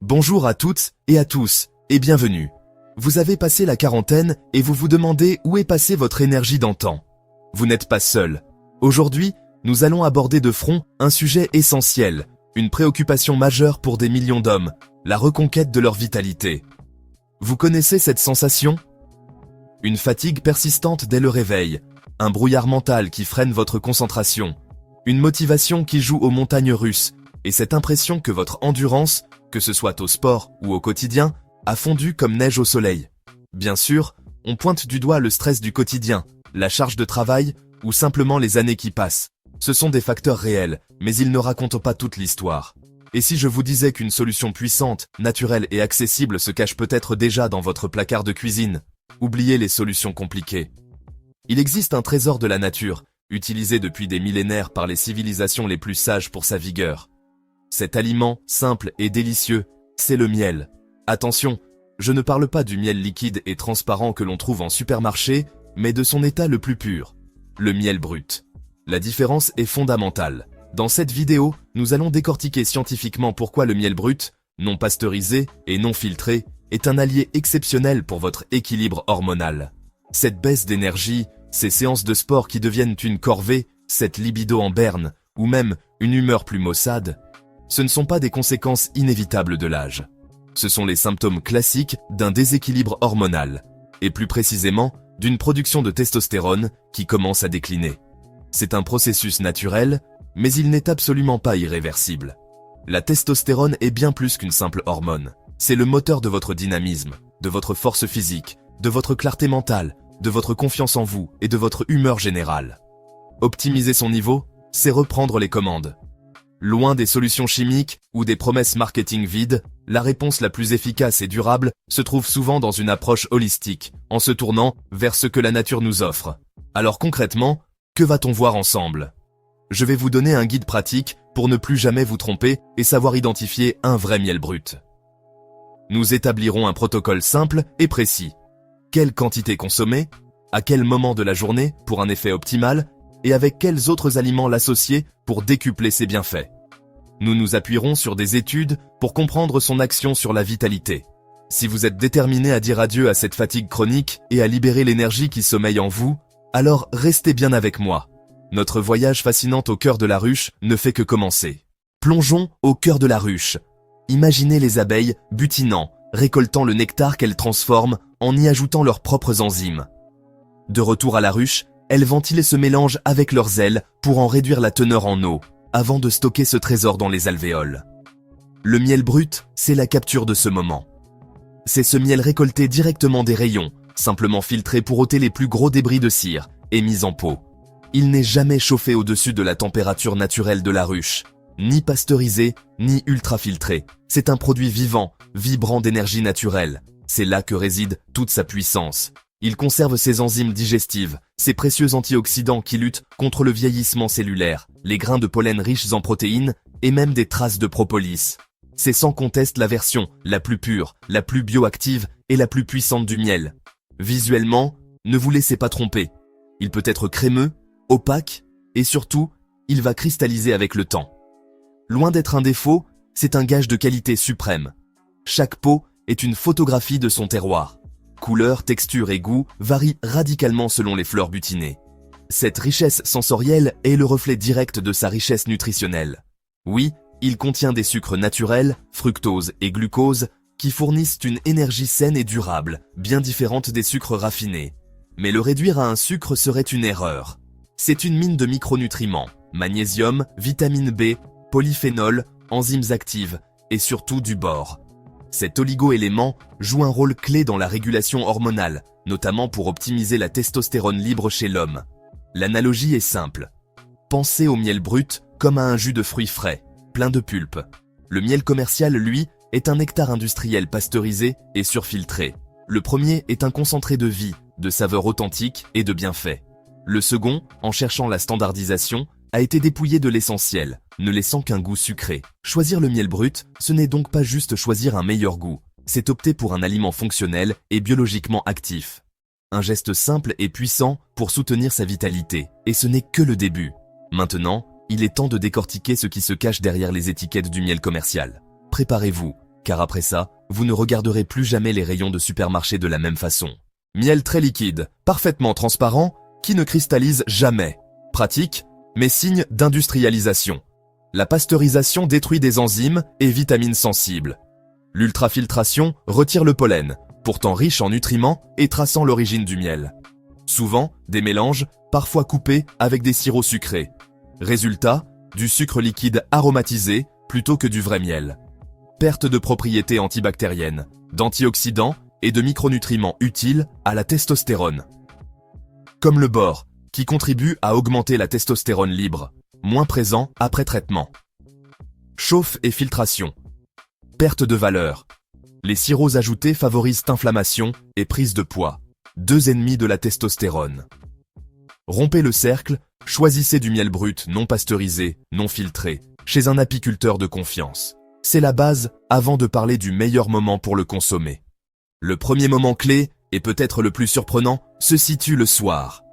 Bonjour à toutes et à tous, et bienvenue. Vous avez passé la quarantaine et vous vous demandez où est passée votre énergie d'antan. Vous n'êtes pas seul. Aujourd'hui, nous allons aborder de front un sujet essentiel, une préoccupation majeure pour des millions d'hommes, la reconquête de leur vitalité. Vous connaissez cette sensation ? Une fatigue persistante dès le réveil, un brouillard mental qui freine votre concentration, une motivation qui joue aux montagnes russes, et cette impression que votre endurance, que ce soit au sport ou au quotidien, a fondu comme neige au soleil. Bien sûr, on pointe du doigt le stress du quotidien, la charge de travail ou simplement les années qui passent. Ce sont des facteurs réels, mais ils ne racontent pas toute l'histoire. Et si je vous disais qu'une solution puissante, naturelle et accessible se cache peut-être déjà dans votre placard de cuisine? Oubliez les solutions compliquées. Il existe un trésor de la nature, utilisé depuis des millénaires par les civilisations les plus sages pour sa vigueur. Cet aliment, simple et délicieux, c'est le miel. Attention, je ne parle pas du miel liquide et transparent que l'on trouve en supermarché, mais de son état le plus pur, le miel brut. La différence est fondamentale. Dans cette vidéo, nous allons décortiquer scientifiquement pourquoi le miel brut, non pasteurisé et non filtré, est un allié exceptionnel pour votre équilibre hormonal. Cette baisse d'énergie, ces séances de sport qui deviennent une corvée, cette libido en berne, ou même une humeur plus maussade, ce ne sont pas des conséquences inévitables de l'âge. Ce sont les symptômes classiques d'un déséquilibre hormonal, et plus précisément d'une production de testostérone qui commence à décliner. C'est un processus naturel, mais il n'est absolument pas irréversible. La testostérone est bien plus qu'une simple hormone. C'est le moteur de votre dynamisme, de votre force physique, de votre clarté mentale, de votre confiance en vous et de votre humeur générale. Optimiser son niveau, c'est reprendre les commandes. Loin des solutions chimiques ou des promesses marketing vides, la réponse la plus efficace et durable se trouve souvent dans une approche holistique, en se tournant vers ce que la nature nous offre. Alors concrètement, que va-t-on voir ensemble ? Je vais vous donner un guide pratique pour ne plus jamais vous tromper et savoir identifier un vrai miel brut. Nous établirons un protocole simple et précis. Quelle quantité consommer ? À quel moment de la journée pour un effet optimal ? Et avec quels autres aliments l'associer pour décupler ses bienfaits. Nous nous appuierons sur des études pour comprendre son action sur la vitalité. Si vous êtes déterminé à dire adieu à cette fatigue chronique et à libérer l'énergie qui sommeille en vous, alors restez bien avec moi. Notre voyage fascinant au cœur de la ruche ne fait que commencer. Plongeons au cœur de la ruche. Imaginez les abeilles butinant, récoltant le nectar qu'elles transforment en y ajoutant leurs propres enzymes. De retour à la ruche, elles ventilaient ce mélange avec leurs ailes pour en réduire la teneur en eau, avant de stocker ce trésor dans les alvéoles. Le miel brut, c'est la capture de ce moment. C'est ce miel récolté directement des rayons, simplement filtré pour ôter les plus gros débris de cire et mis en pot. Il n'est jamais chauffé au-dessus de la température naturelle de la ruche, ni pasteurisé, ni ultra-filtré. C'est un produit vivant, vibrant d'énergie naturelle. C'est là que réside toute sa puissance. Il conserve ses enzymes digestives, ses précieux antioxydants qui luttent contre le vieillissement cellulaire, les grains de pollen riches en protéines et même des traces de propolis. C'est sans conteste la version la plus pure, la plus bioactive et la plus puissante du miel. Visuellement, ne vous laissez pas tromper. Il peut être crémeux, opaque et surtout, il va cristalliser avec le temps. Loin d'être un défaut, c'est un gage de qualité suprême. Chaque pot est une photographie de son terroir. Couleur, texture et goût varient radicalement selon les fleurs butinées. Cette richesse sensorielle est le reflet direct de sa richesse nutritionnelle. Oui, il contient des sucres naturels, fructose et glucose, qui fournissent une énergie saine et durable, bien différente des sucres raffinés. Mais le réduire à un sucre serait une erreur. C'est une mine de micronutriments, magnésium, vitamine B, polyphénol, enzymes actives et surtout du bore. Cet oligo-élément joue un rôle clé dans la régulation hormonale, notamment pour optimiser la testostérone libre chez l'homme. L'analogie est simple. Pensez au miel brut comme à un jus de fruits frais, plein de pulpe. Le miel commercial, lui, est un nectar industriel pasteurisé et surfiltré. Le premier est un concentré de vie, de saveurs authentiques et de bienfaits. Le second, en cherchant la standardisation, a été dépouillé de l'essentiel, ne laissant qu'un goût sucré. Choisir le miel brut, ce n'est donc pas juste choisir un meilleur goût, c'est opter pour un aliment fonctionnel et biologiquement actif. Un geste simple et puissant pour soutenir sa vitalité, et ce n'est que le début. Maintenant, il est temps de décortiquer ce qui se cache derrière les étiquettes du miel commercial. Préparez-vous, car après ça, vous ne regarderez plus jamais les rayons de supermarché de la même façon. Miel très liquide, parfaitement transparent, qui ne cristallise jamais. Pratique, mais signe d'industrialisation. La pasteurisation détruit des enzymes et vitamines sensibles. L'ultrafiltration retire le pollen, pourtant riche en nutriments et traçant l'origine du miel. Souvent, des mélanges, parfois coupés avec des sirops sucrés. Résultat, du sucre liquide aromatisé plutôt que du vrai miel. Perte de propriétés antibactériennes, d'antioxydants et de micronutriments utiles à la testostérone. Comme le bore, qui contribue à augmenter la testostérone libre, moins présent après traitement. Chauffe et filtration. Perte de valeur. Les sirops ajoutés favorisent inflammation et prise de poids, deux ennemis de la testostérone. Rompez le cercle, choisissez du miel brut non pasteurisé, non filtré, chez un apiculteur de confiance. C'est la base avant de parler du meilleur moment pour le consommer. Le premier moment clé, et peut-être le plus surprenant, se situe le soir.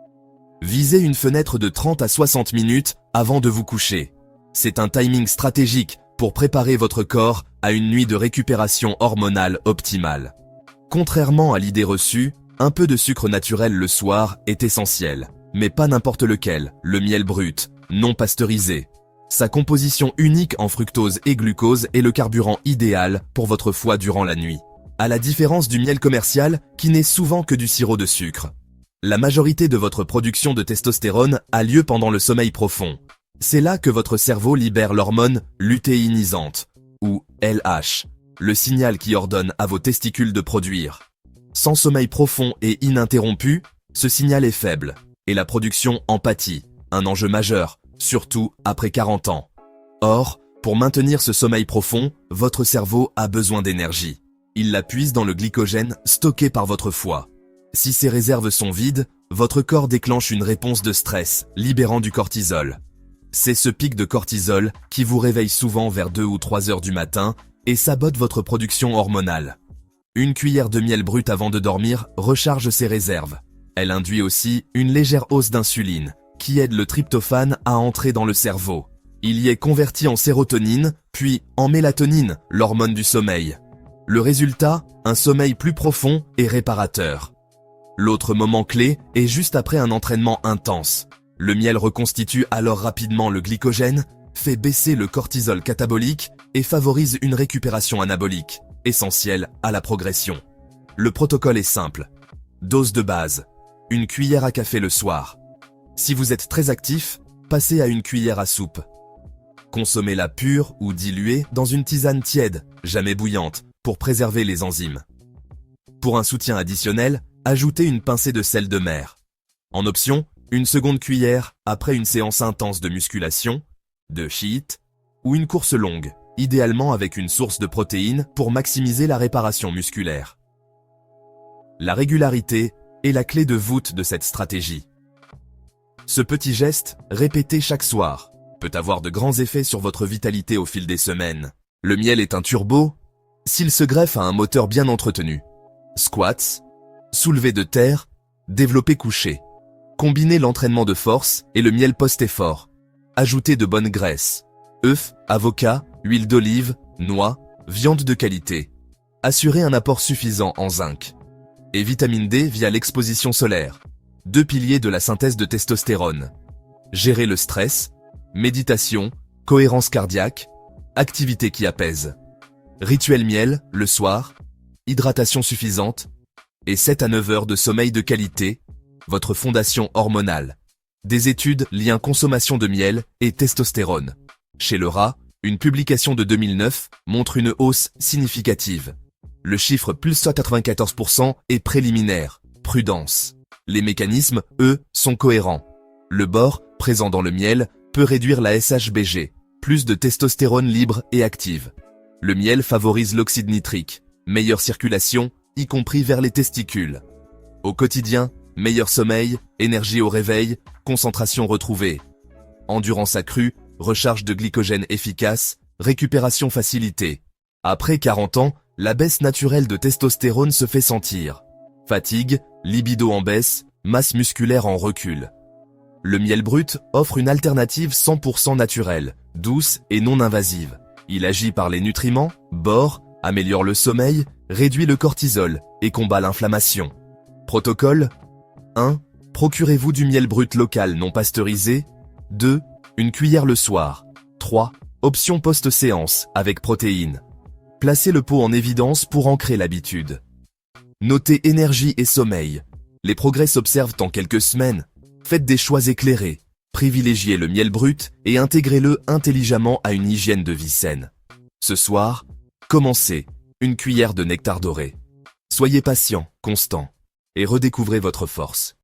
Visez une fenêtre de 30 à 60 minutes avant de vous coucher. C'est un timing stratégique pour préparer votre corps à une nuit de récupération hormonale optimale. Contrairement à l'idée reçue, un peu de sucre naturel le soir est essentiel, mais pas n'importe lequel, le miel brut, non pasteurisé. Sa composition unique en fructose et glucose est le carburant idéal pour votre foie durant la nuit. À la différence du miel commercial, qui n'est souvent que du sirop de sucre. La majorité de votre production de testostérone a lieu pendant le sommeil profond. C'est là que votre cerveau libère l'hormone lutéinisante, ou LH, le signal qui ordonne à vos testicules de produire. Sans sommeil profond et ininterrompu, ce signal est faible, et la production en pâtit, un enjeu majeur, surtout après 40 ans. Or, pour maintenir ce sommeil profond, votre cerveau a besoin d'énergie. Il la puise dans le glycogène stocké par votre foie. Si ces réserves sont vides, votre corps déclenche une réponse de stress, libérant du cortisol. C'est ce pic de cortisol qui vous réveille souvent vers 2 ou 3 heures du matin et sabote votre production hormonale. Une cuillère de miel brut avant de dormir recharge ces réserves. Elle induit aussi une légère hausse d'insuline, qui aide le tryptophane à entrer dans le cerveau. Il y est converti en sérotonine, puis en mélatonine, l'hormone du sommeil. Le résultat, un sommeil plus profond et réparateur. L'autre moment clé est juste après un entraînement intense. Le miel reconstitue alors rapidement le glycogène, fait baisser le cortisol catabolique et favorise une récupération anabolique, essentielle à la progression. Le protocole est simple. Dose de base. Une cuillère à café le soir. Si vous êtes très actif, passez à une cuillère à soupe. Consommez-la pure ou diluée dans une tisane tiède, jamais bouillante, pour préserver les enzymes. Pour un soutien additionnel, ajoutez une pincée de sel de mer. En option, une seconde cuillère après une séance intense de musculation, de HIIT ou une course longue, idéalement avec une source de protéines pour maximiser la réparation musculaire. La régularité est la clé de voûte de cette stratégie. Ce petit geste, répété chaque soir, peut avoir de grands effets sur votre vitalité au fil des semaines. Le miel est un turbo, s'il se greffe à un moteur bien entretenu. Squats, soulevés de terre, développé couché. Combinez l'entraînement de force et le miel post-effort. Ajoutez de bonnes graisses. œufs, avocats, huile d'olive, noix, viande de qualité. Assurez un apport suffisant en zinc. Et vitamine D via l'exposition solaire. Deux piliers de la synthèse de testostérone. Gérer le stress, méditation, cohérence cardiaque, activité qui apaise. Rituel miel, le soir, hydratation suffisante, et 7 à 9 heures de sommeil de qualité, votre fondation hormonale. Des études lient consommation de miel et testostérone. Chez le rat, une publication de 2009 montre une hausse significative. Le chiffre plus 94% est préliminaire, prudence. Les mécanismes, eux, sont cohérents. Le bore, présent dans le miel, peut réduire la SHBG, plus de testostérone libre et active. Le miel favorise l'oxyde nitrique, meilleure circulation, y compris vers les testicules. Au quotidien, meilleur sommeil, énergie au réveil, concentration retrouvée. Endurance accrue, recharge de glycogène efficace, récupération facilitée. Après 40 ans, la baisse naturelle de testostérone se fait sentir. Fatigue, libido en baisse, masse musculaire en recul. Le miel brut offre une alternative 100% naturelle, douce et non invasive. Il agit par les nutriments, bore, Améliore le sommeil, réduit le cortisol et combat l'inflammation. Protocole 1. Procurez-vous du miel brut local non pasteurisé. 2. Une cuillère le soir. 3. Option post-séance avec protéines. Placez le pot en évidence pour ancrer l'habitude. Notez énergie et sommeil. Les progrès s'observent en quelques semaines. Faites des choix éclairés. Privilégiez le miel brut et intégrez-le intelligemment à une hygiène de vie saine. Ce soir, commencez une cuillère de nectar doré. Soyez patient, constant, et redécouvrez votre force.